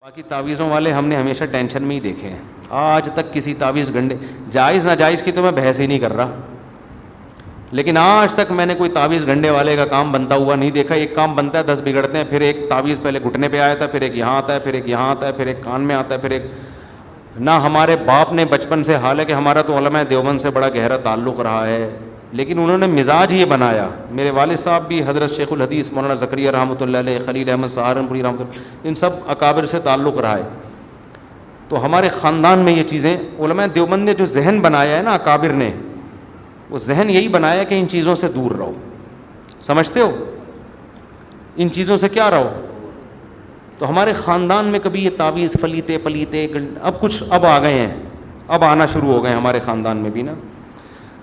باقی تعویذوں والے ہم نے ہمیشہ ٹینشن میں ہی دیکھے ہیں. آج تک کسی تعویذ گنڈے جائز ناجائز کی تو میں بحث ہی نہیں کر رہا, لیکن آج تک میں نے کوئی تعویذ گنڈے والے کا کام بنتا ہوا نہیں دیکھا. ایک کام بنتا ہے 10 بگڑتے ہیں. پھر ایک تعویذ پہلے گھٹنے پہ آیا تھا, پھر ایک یہاں آتا ہے, پھر ایک یہاں آتا ہے, پھر ایک کان میں آتا ہے, پھر ایک نہ ہمارے باپ نے بچپن سے, حالانکہ ہمارا تو علماء دیوبند سے بڑا گہرا تعلق رہا ہے, لیکن انہوں نے مزاج یہ بنایا. میرے والد صاحب بھی حضرت شیخ الحدیث مولانا زکریا رحمۃ اللہ علیہ, خلیل احمد سہارنپوری رحمۃ اللہ, ان سب اکابر سے تعلق رہا ہے. تو ہمارے خاندان میں یہ چیزیں علماء دیوبند نے جو ذہن بنایا ہے نا اکابر نے, وہ ذہن یہی بنایا کہ ان چیزوں سے دور رہو. سمجھتے ہو, ان چیزوں سے کیا رہو. تو ہمارے خاندان میں کبھی یہ تعویذ فلیتے پلیتے اب کچھ اب آ گئے ہیں, اب آنا شروع ہو گئے ہیں ہمارے خاندان میں بھی نا.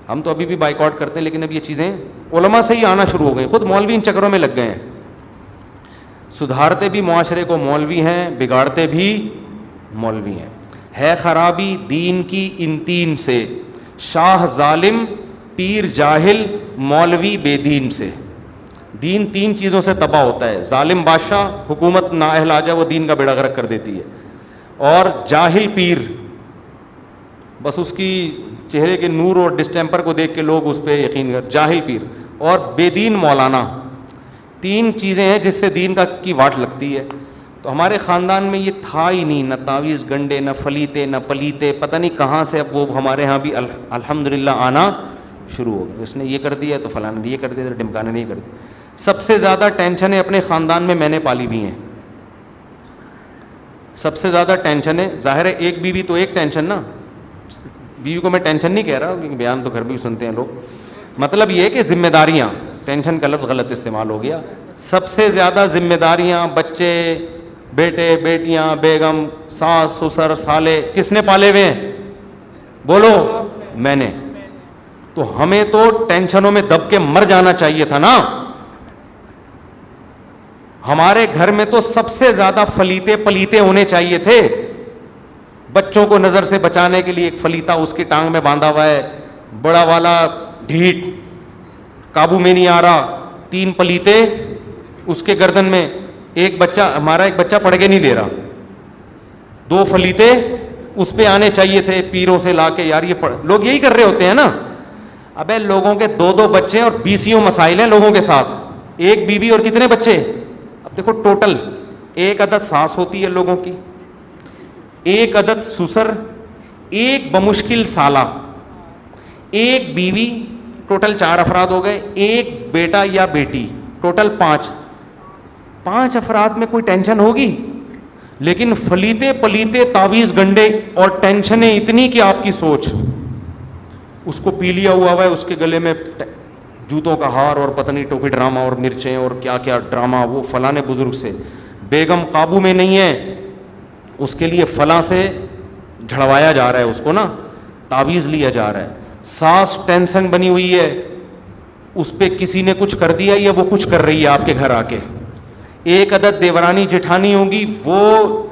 ہم تو ابھی بھی بائیکاٹ کرتے ہیں, لیکن اب یہ چیزیں علماء سے ہی آنا شروع ہو گئی. خود مولوی ان چکروں میں لگ گئے ہیں. سدھارتے بھی معاشرے کو مولوی ہیں, بگاڑتے بھی مولوی ہیں. ہے خرابی دین کی ان تین سے, شاہ ظالم, پیر جاہل, مولوی بے دین سے. دین 3 چیزوں سے تباہ ہوتا ہے. ظالم بادشاہ, حکومت نااہل آ جائے وہ دین کا بیڑا غرق کر دیتی ہے, اور جاہل پیر, بس اس کی چہرے کے نور اور ڈسٹیمپر کو دیکھ کے لوگ اس پہ یقین کر, جاہل پیر, اور بے دین مولانا. 3 چیزیں ہیں جس سے دین کی واٹ لگتی ہے. تو ہمارے خاندان میں یہ تھا ہی نہیں, نہ تعویذ گنڈے, نہ فلیتے, نہ پلیتے. پتہ نہیں کہاں سے اب وہ ہمارے ہاں بھی الحمدللہ آنا شروع ہو گئے. اس نے یہ کر دیا تو فلاں نے یہ کر دیا, تو ڈمکانے نے یہ کر دیا. سب سے زیادہ ٹینشنیں اپنے خاندان میں نے پالی بھی ہیں. سب سے زیادہ ٹینشنیں, ظاہر ہے ایک بیوی تو ایک ٹینشن نا, بیوی کو میں ٹینشن نہیں کہہ رہا کیونکہ بیان تو گھر بھی سنتے ہیں لوگ. مطلب یہ کہ ذمہ داریاں, ٹینشن کا لفظ غلط استعمال ہو گیا. سب سے زیادہ ذمہ داریاں, بچے, بیٹے بیٹیاں, بیگم, ساس سسر, سالے, کس نے پالے ہوئے ہیں؟ بولو, میں نے. تو ہمیں تو ٹینشنوں میں دب کے مر جانا چاہیے تھا نا. ہمارے گھر میں تو سب سے زیادہ فلیتے پلیتے ہونے چاہیے تھے. بچوں کو نظر سے بچانے کے لیے ایک فلیتا اس کی ٹانگ میں باندھا ہوا ہے, بڑا والا ڈھیٹ قابو میں نہیں آ رہا, 3 پلیتے اس کے گردن میں. ایک بچہ, ہمارا ایک بچہ پڑھ کے نہیں دے رہا, 2 فلیتے اس پہ آنے چاہیے تھے پیروں سے لا کے. یار یہ لوگ یہی کر رہے ہوتے ہیں نا. ابے لوگوں کے 2 بچے اور 20 مسائل ہیں لوگوں کے ساتھ, ایک بیوی اور کتنے بچے. اب دیکھو ٹوٹل 1 عدد ساس ہوتی ہے لوگوں کی, 1 عدد سسر, 1 بمشکل سالہ, 1 بیوی, ٹوٹل 4 افراد ہو گئے, 1 بیٹا یا بیٹی, ٹوٹل 5 افراد میں کوئی ٹینشن ہوگی. لیکن فلیتے پلیتے تعویذ گنڈے اور ٹینشنیں اتنی کہ آپ کی سوچ, اس کو پی لیا ہوا ہے, اس کے گلے میں جوتوں کا ہار اور پتہ نہیں ٹوپی ڈرامہ اور مرچیں اور کیا کیا ڈرامہ, وہ فلاں بزرگ سے. بیگم قابو میں نہیں ہے, اس کے لیے فلاں سے جھڑوایا جا رہا ہے, اس کو نا تعویذ لیا جا رہا ہے. ساس ٹینشن بنی ہوئی ہے, اس پہ کسی نے کچھ کر دیا یا وہ کچھ کر رہی ہے آپ کے گھر آ کے. 1 عدد دیورانی جٹھانی ہوگی, وہ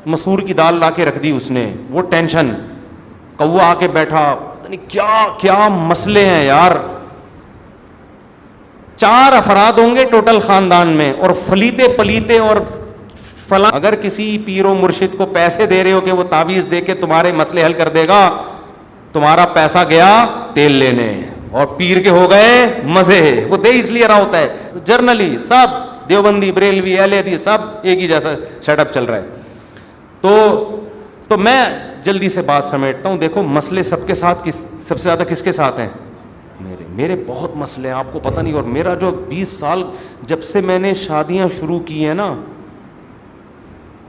مسور کی دال لا کے رکھ دی اس نے, وہ ٹینشن. کوا آ کے بیٹھا, پتہ نہیں کیا کیا مسئلے ہیں یار. 4 افراد ہوں گے ٹوٹل خاندان میں, اور فلیتے پلیتے اور فلاں. اگر کسی پیر و مرشد کو پیسے دے رہے ہو کہ وہ تعویذ دے کے تمہارے مسئلے حل کر دے گا, تمہارا پیسہ گیا تیل لینے, اور پیر کے ہو گئے مزے. وہ دے اس لیے رہا ہوتا ہے, جرنلی سب دیوبندی, بریلوی, اہل حدیث سب ایک ہی جیسا سیٹ اپ چل رہا ہے. تو میں جلدی سے بات سمیٹتا ہوں. دیکھو مسئلے سب کے ساتھ سب سے زیادہ کس کے ساتھ ہیں؟ میرے بہت مسئلے ہیں, آپ کو پتہ نہیں. اور میرا جو 20 سال جب سے میں نے شادیاں شروع کی ہیں نا,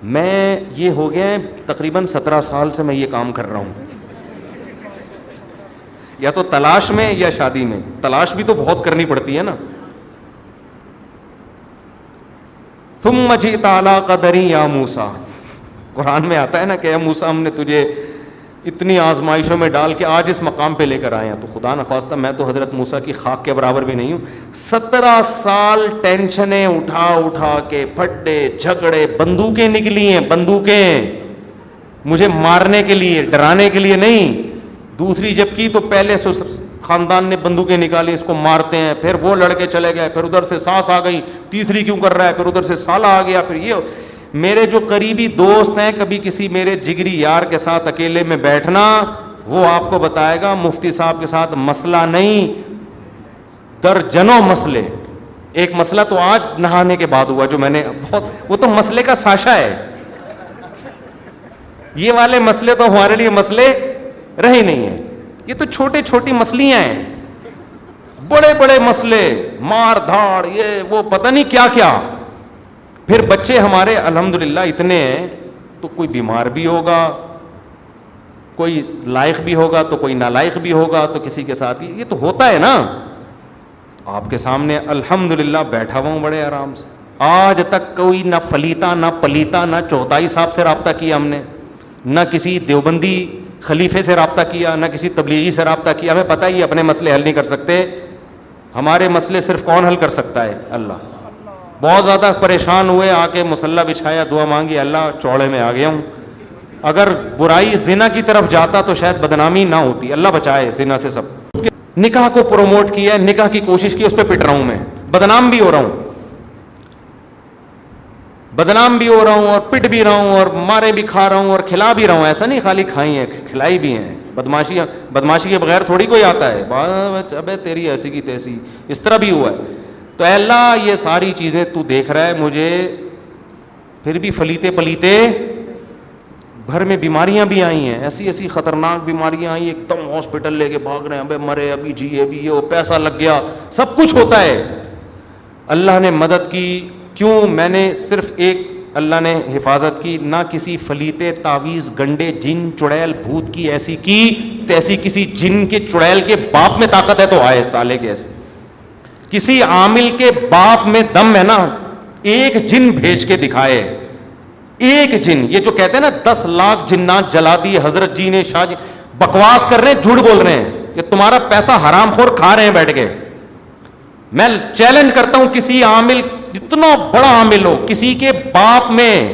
میں یہ ہو گیا ہے تقریباً 17 سال سے میں یہ کام کر رہا ہوں, یا تو تلاش میں یا شادی میں. تلاش بھی تو بہت کرنی پڑتی ہے نا. ثم جئت علی قدری یا موسیٰ, قرآن میں آتا ہے نا کہ اے موسیٰ ہم نے تجھے اتنی آزمائشوں میں ڈال کے آج اس مقام پہ لے کر آئے ہیں. تو خدا نخواستہ میں تو حضرت موسیٰ کی خاک کے برابر بھی نہیں ہوں. 17 سال ٹینشنیں اٹھا کے, پھڈے جھگڑے, بندوقیں نکلی ہیں, بندوقیں مجھے مارنے کے لیے, ڈرانے کے لیے نہیں. دوسری جب کی تو پہلے خاندان نے بندوقیں نکالی, اس کو مارتے ہیں, پھر وہ لڑکے چلے گئے, پھر ادھر سے ساس آ گئی, تیسری کیوں کر رہا ہے, پھر ادھر سے سالہ آ گیا, پھر یہ. میرے جو قریبی دوست ہیں, کبھی کسی میرے جگری یار کے ساتھ اکیلے میں بیٹھنا, وہ آپ کو بتائے گا مفتی صاحب کے ساتھ مسئلہ نہیں, درجنوں مسئلے. ایک مسئلہ تو آج نہانے کے بعد ہوا جو میں نے وہ تو مسئلے کا ساشا ہے. یہ والے مسئلے تو ہمارے لیے مسئلے رہے نہیں ہیں, یہ تو چھوٹے چھوٹی مسلیاں ہیں. بڑے بڑے مسئلے, مار دھاڑ, یہ وہ پتہ نہیں کیا کیا. پھر بچے ہمارے الحمدللہ اتنے ہیں, تو کوئی بیمار بھی ہوگا, کوئی لائق بھی ہوگا, تو کوئی نالائق بھی ہوگا, تو کسی کے ساتھ یہ تو ہوتا ہے نا. آپ کے سامنے الحمدللہ بیٹھا ہوا ہوں بڑے آرام سے. آج تک کوئی نہ فلیتا نہ پلیتا نہ چوتھائی صاحب سے رابطہ کیا ہم نے, نہ کسی دیوبندی خلیفے سے رابطہ کیا, نہ کسی تبلیغی سے رابطہ کیا. ہمیں پتہ ہی اپنے مسئلے حل نہیں کر سکتے, ہمارے مسئلے صرف کون حل کر سکتا ہے؟ اللہ. بہت زیادہ پریشان ہوئے, آ کے مصلی بچھایا, دعا مانگی, اللہ چوڑے میں آ گیا ہوں. اگر برائی زنا کی طرف جاتا تو شاید بدنامی نہ ہوتی, اللہ بچائے زنا سے. سب نکاح کو پروموٹ کیا, نکاح کی کوشش کی, اس پہ پٹ رہا ہوں میں, بدنام بھی ہو رہا ہوں, بدنام بھی ہو رہا ہوں, اور پٹ بھی رہا ہوں, اور مارے بھی کھا رہا ہوں, اور کھلا بھی رہا ہوں. ایسا نہیں خالی کھائی ہیں, کھلائی بھی ہیں. بدماشی کے بغیر تھوڑی کوئی آتا ہے. ابے تیری ایسی کی تیسی, اس طرح بھی ہوا ہے. تو اے اللہ یہ ساری چیزیں تو دیکھ رہا ہے مجھے, پھر بھی فلیتے پلیتے گھر میں بیماریاں بھی آئی ہیں, ایسی ایسی خطرناک بیماریاں آئی, ایک دم ہاسپٹل لے کے بھاگ رہے ہیں, ابے مرے, ابھی جی, ابھی یہ پیسہ لگ گیا, سب کچھ ہوتا ہے. اللہ نے مدد کی. کیوں؟ میں نے صرف ایک, اللہ نے حفاظت کی, نہ کسی فلیتے تعویذ گنڈے جن چڑیل بھوت کی ایسی کی تیسی, کسی جن کے چڑیل کے باپ میں طاقت ہے تو آئے سالے کے ایسے. کسی عامل کے باپ میں دم ہے نا, ایک جن بھیج کے دکھائے, ایک جن. یہ جو کہتے ہیں نا 10 لاکھ جنات جلا دیے حضرت جی نے, شاہ جی, بکواس کر رہے ہیں, جھوٹ بول رہے ہیں, یہ تمہارا پیسہ حرام خور کھا رہے ہیں بیٹھ کے. میں چیلنج کرتا ہوں, کسی عامل, جتنا بڑا عامل ہو, کسی کے باپ میں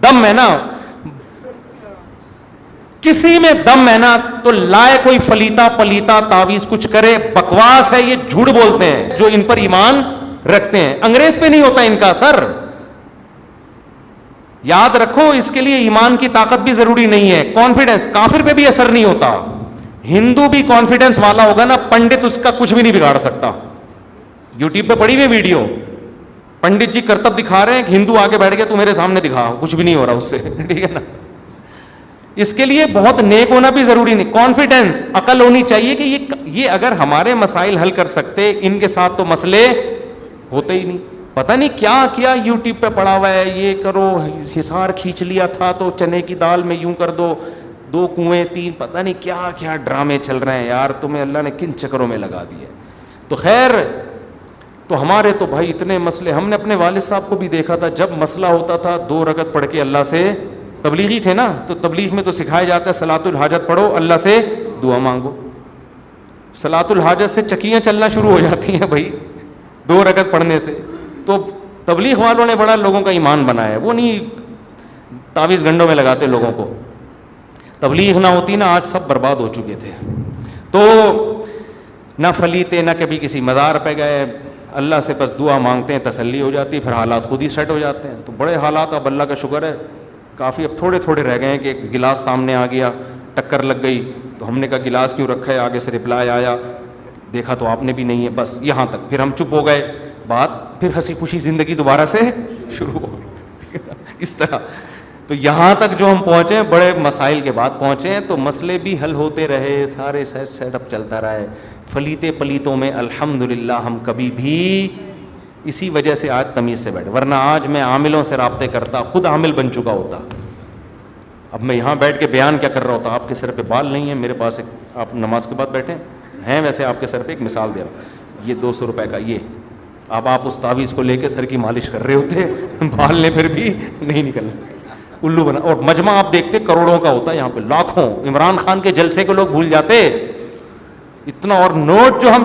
دم ہے نا, کسی میں دم ہے نا, تو لائے کوئی فلیتا پلیتا تعویذ کچھ کرے, بکواس ہے, یہ جھوٹ بولتے ہیں جو ان پر ایمان رکھتے ہیں. انگریز پہ نہیں ہوتا ان کا اثر, یاد رکھو. اس کے لیے ایمان کی طاقت بھی ضروری نہیں ہے, کانفیڈنس. کافر پہ بھی اثر نہیں ہوتا. ہندو بھی کانفیڈنس والا ہوگا نا, پنڈت اس کا کچھ بھی نہیں بگاڑ سکتا. یوٹیوب پہ پڑی ہوئی ویڈیو, پنڈت جی کرتب دکھا رہے ہیں, ہندو آگے بیٹھ گیا, تو میرے سامنے دکھا, کچھ بھی نہیں ہو رہا اس سے, ٹھیک ہے نا. اس کے لیے بہت نیک ہونا بھی ضروری نہیں, کانفیڈنس, عقل ہونی چاہیے کہ یہ اگر ہمارے مسائل حل کر سکتے, ان کے ساتھ تو مسئلے ہوتے ہی نہیں. پتہ نہیں کیا کیا یوٹیوب پہ پڑا ہوا ہے, یہ کرو, حصار کھینچ لیا تھا تو چنے کی دال میں یوں کر دو, 2 کنویں 3, پتہ نہیں کیا کیا ڈرامے چل رہے ہیں یار. تمہیں اللہ نے کن چکروں میں لگا دیا. تو خیر, تو ہمارے تو بھائی اتنے مسئلے. ہم نے اپنے والد صاحب کو بھی دیکھا تھا, جب مسئلہ ہوتا تھا 2 رکعت پڑھ کے اللہ سے, تبلیغی تھے نا, تو تبلیغ میں تو سکھایا جاتا ہے صلاۃ الحاجت پڑھو, اللہ سے دعا مانگو. صلاۃ الحاجت سے چکیاں چلنا شروع ہو جاتی ہیں بھائی 2 رکعت پڑھنے سے. تو تبلیغ والوں نے بڑا لوگوں کا ایمان بنایا ہے, وہ نہیں تعویذ گنڈوں میں لگاتے لوگوں کو. تبلیغ نہ ہوتی نا, آج سب برباد ہو چکے تھے. تو نہ فلیتے, نہ کبھی کسی مزار پہ گئے, اللہ سے بس دعا مانگتے ہیں, تسلی ہو جاتی, پھر حالات خود ہی سیٹ ہو جاتے ہیں. تو بڑے حالات اب اللہ کا شکر ہے کافی اب تھوڑے تھوڑے رہ گئے ہیں, کہ ایک گلاس سامنے آ گیا, ٹکر لگ گئی, تو ہم نے کہا گلاس کیوں رکھا ہے, آگے سے رپلائی آیا, دیکھا تو آپ نے بھی نہیں ہے, بس یہاں تک. پھر ہم چپ ہو گئے, بات پھر ہنسی خوشی زندگی دوبارہ سے شروع ہو گئی اس طرح. تو یہاں تک جو ہم پہنچے, بڑے مسائل کے بعد پہنچے ہیں, تو مسئلے بھی حل ہوتے رہے, سارے سیٹ اپ چلتا رہا ہے. فلیتے پلیتوں میں الحمدللہ ہم کبھی بھی, اسی وجہ سے آج تمیز سے بیٹھے, ورنہ آج میں عاملوں سے رابطے کرتا, خود عامل بن چکا ہوتا. اب میں یہاں بیٹھ کے بیان کیا کر رہا ہوتا, آپ کے سر پہ بال نہیں ہیں, میرے پاس ایک, آپ نماز کے بعد بیٹھے ہیں ویسے آپ کے سر پہ ایک مثال دے رہا ہوں, یہ 200 روپے کا, یہ اب آپ اس تعویذ کو لے کے سر کی مالش کر رہے ہوتے, بال نے پھر بھی نہیں نکلنا, الو بنا. اور مجمع آپ دیکھتے کروڑوں کا ہوتا ہے, یہاں پہ لاکھوں. عمران خان کے جلسے کو لوگ بھول جاتے اتنا. اور نوٹ جو ہم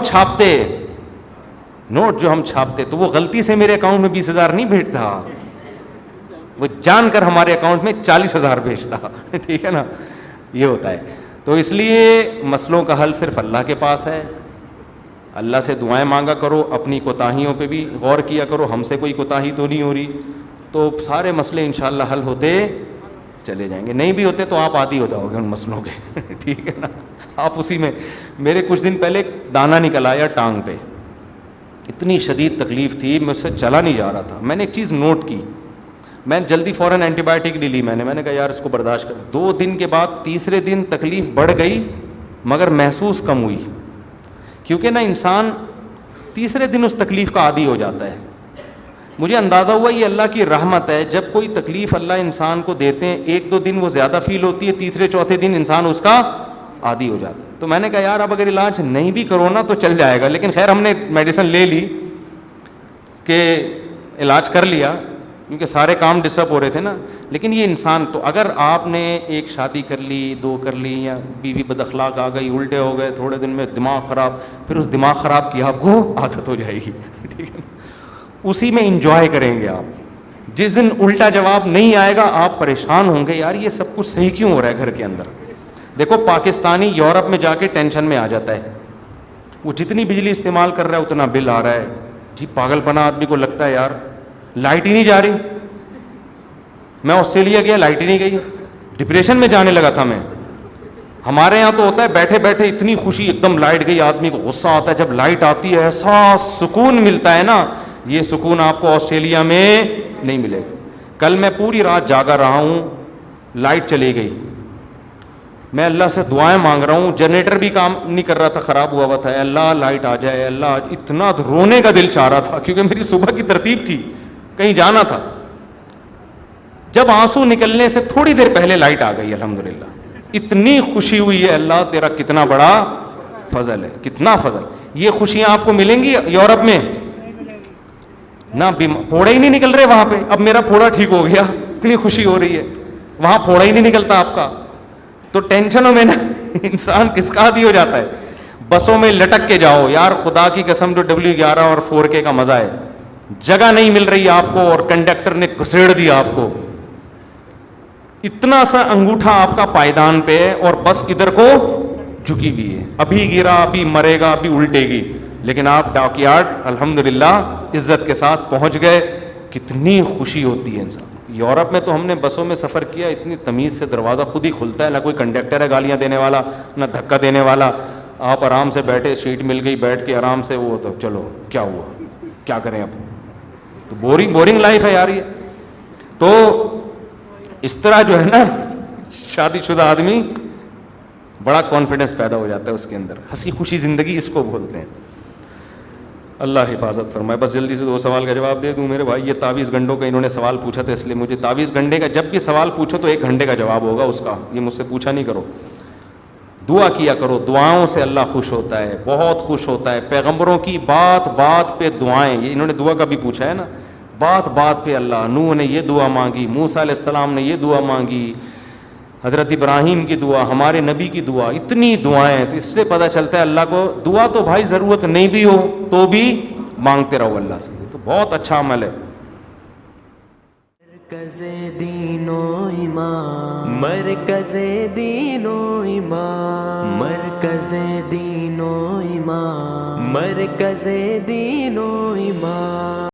چھاپتے تو وہ غلطی سے میرے اکاؤنٹ میں 20,000 نہیں بھیجتا, وہ جان کر ہمارے اکاؤنٹ میں 40,000 بھیجتا, ٹھیک ہے نا. یہ ہوتا ہے. تو اس لیے مسئلوں کا حل صرف اللہ کے پاس ہے. اللہ سے دعائیں مانگا کرو, اپنی کوتاہیوں پہ بھی غور کیا کرو, ہم سے کوئی کوتاہی تو نہیں ہو رہی, تو سارے مسئلے انشاءاللہ حل ہوتے چلے جائیں گے. نہیں بھی ہوتے تو آپ عادی ہو جاؤ گے ان مسئلوں کے. ٹھیک ہے نا, آپ اسی میں. میرے کچھ دن پہلے دانہ نکل آیا ٹانگ پہ, اتنی شدید تکلیف تھی, مجھ سے چلا نہیں جا رہا تھا. میں نے ایک چیز نوٹ کی, میں جلدی فوراً اینٹی بایوٹک لے لی. میں نے کہا یار اس کو برداشت کر. 2 دن کے بعد تیسرے دن تکلیف بڑھ گئی مگر محسوس کم ہوئی, کیونکہ نا انسان تیسرے دن اس تکلیف کا عادی ہو جاتا ہے. مجھے اندازہ ہوا یہ اللہ کی رحمت ہے, جب کوئی تکلیف اللہ انسان کو دیتے ہیں 1-2 دن وہ زیادہ فیل ہوتی ہے, تیسرے چوتھے دن انسان اس کا عادی ہو جاتا ہے. تو میں نے کہا یار اب اگر علاج نہیں بھی کرو نا تو چل جائے گا. لیکن خیر ہم نے میڈیسن لے لی کہ علاج کر لیا, کیونکہ سارے کام ڈسٹرب ہو رہے تھے نا. لیکن یہ انسان تو اگر آپ نے ایک شادی کر لی, 2 کر لی, یا بیوی بد اخلاق آ گئی, الٹے ہو گئے, تھوڑے دن میں دماغ خراب, پھر اس دماغ خراب کی آپ کو عادت ہو جائے گی. ٹھیک ہے, اسی میں انجوائے کریں گے آپ. جس دن الٹا جواب نہیں آئے گا آپ پریشان ہوں گے, یار یہ سب کچھ صحیح کیوں ہو رہا ہے گھر کے اندر. دیکھو پاکستانی یورپ میں جا کے ٹینشن میں آ جاتا ہے, وہ جتنی بجلی استعمال کر رہا ہے اتنا بل آ رہا ہے. جی پاگل پنا آدمی کو لگتا ہے یار لائٹ ہی نہیں جا رہی. میں آسٹریلیا گیا, لائٹ ہی نہیں گئی, ڈپریشن میں جانے لگا تھا میں. ہمارے یہاں تو ہوتا ہے بیٹھے بیٹھے اتنی خوشی, ایک دم لائٹ گئی آدمی کو غصہ آتا ہے, جب لائٹ آتی ہے ایسا سکون ملتا ہے نا, یہ سکون آپ کو آسٹریلیا میں نہیں ملے گا. کل میں پوری رات جاگا رہا ہوں, لائٹ چلی گئی, میں اللہ سے دعائیں مانگ رہا ہوں, جنریٹر بھی کام نہیں کر رہا تھا, خراب ہوا تھا. اللہ لائٹ آ جائے, اللہ. اتنا رونے کا دل چاہ رہا تھا کیونکہ میری صبح کی ترتیب تھی, کہیں جانا تھا. جب آنسو نکلنے سے تھوڑی دیر پہلے لائٹ آ گئی, الحمدللہ اتنی خوشی ہوئی ہے. اللہ تیرا کتنا بڑا فضل ہے, کتنا فضل. یہ خوشیاں آپ کو ملیں گی یورپ میں نہ, پھوڑے ہی نہیں نکل رہے وہاں پہ. اب میرا پھوڑا ٹھیک ہو گیا, اتنی خوشی ہو رہی ہے. وہاں پھوڑا ہی نہیں نکلتا آپ کا. تو ٹینشنوں میں نا انسان کس کا عادی ہو جاتا ہے. بسوں میں لٹک کے جاؤ, یار خدا کی قسم, جو W11 اور 4K کا مزہ ہے. جگہ نہیں مل رہی آپ کو اور کنڈکٹر نے گھسیڑ دیا آپ کو, اتنا سا انگوٹھا آپ کا پائیدان پہ ہے اور بس ادھر کو جھکی ہوئی ہے. ابھی گرا, ابھی مرے گا, ابھی الٹے گی, لیکن آپ ڈاک یارڈ الحمدللہ عزت کے ساتھ پہنچ گئے. کتنی خوشی ہوتی ہے انسان. یورپ میں تو ہم نے بسوں میں سفر کیا, اتنی تمیز سے دروازہ خود ہی کھلتا ہے, نہ کوئی کنڈکٹر ہے گالیاں دینے والا, نہ دھکا دینے والا. آپ آرام سے بیٹھے, سیٹ مل گئی, بیٹھ کے آرام سے, وہ تو چلو کیا ہوا, کیا کریں اب. تو بورنگ لائف ہے یار یہ. تو اس طرح جو ہے نا شادی شدہ آدمی بڑا کانفیڈنس پیدا ہو جاتا ہے اس کے اندر. ہنسی خوشی زندگی اس کو بولتے ہیں. اللہ حفاظت فرمائے. بس جلدی سے 2 سوال کا جواب دے دوں میرے بھائی. یہ تعویذ گنڈوں کا انہوں نے سوال پوچھا تھا, اس لیے مجھے تعویذ گنڈے کا جب بھی سوال پوچھو تو 1 گھنٹے کا جواب ہوگا اس کا, یہ مجھ سے پوچھا نہیں کرو. دعا کیا کرو, دعاؤں سے اللہ خوش ہوتا ہے, بہت خوش ہوتا ہے. پیغمبروں کی بات بات پہ دعائیں, یہ انہوں نے دعا کا بھی پوچھا ہے نا, بات بات پہ اللہ. نوح نے یہ دعا مانگی, موسیٰ علیہ السلام نے یہ دعا مانگی, حضرت ابراہیم کی دعا, ہمارے نبی کی دعا, اتنی دعائیں. تو اس سے پتہ چلتا ہے اللہ کو دعا تو بھائی ضرورت نہیں بھی ہو تو بھی مانگتے رہو اللہ سے, تو بہت اچھا عمل ہے. مرکز دین و ایمان, مرکز دین و ایمان, مرکز دین و ایمان, مرکز دین و ایمان.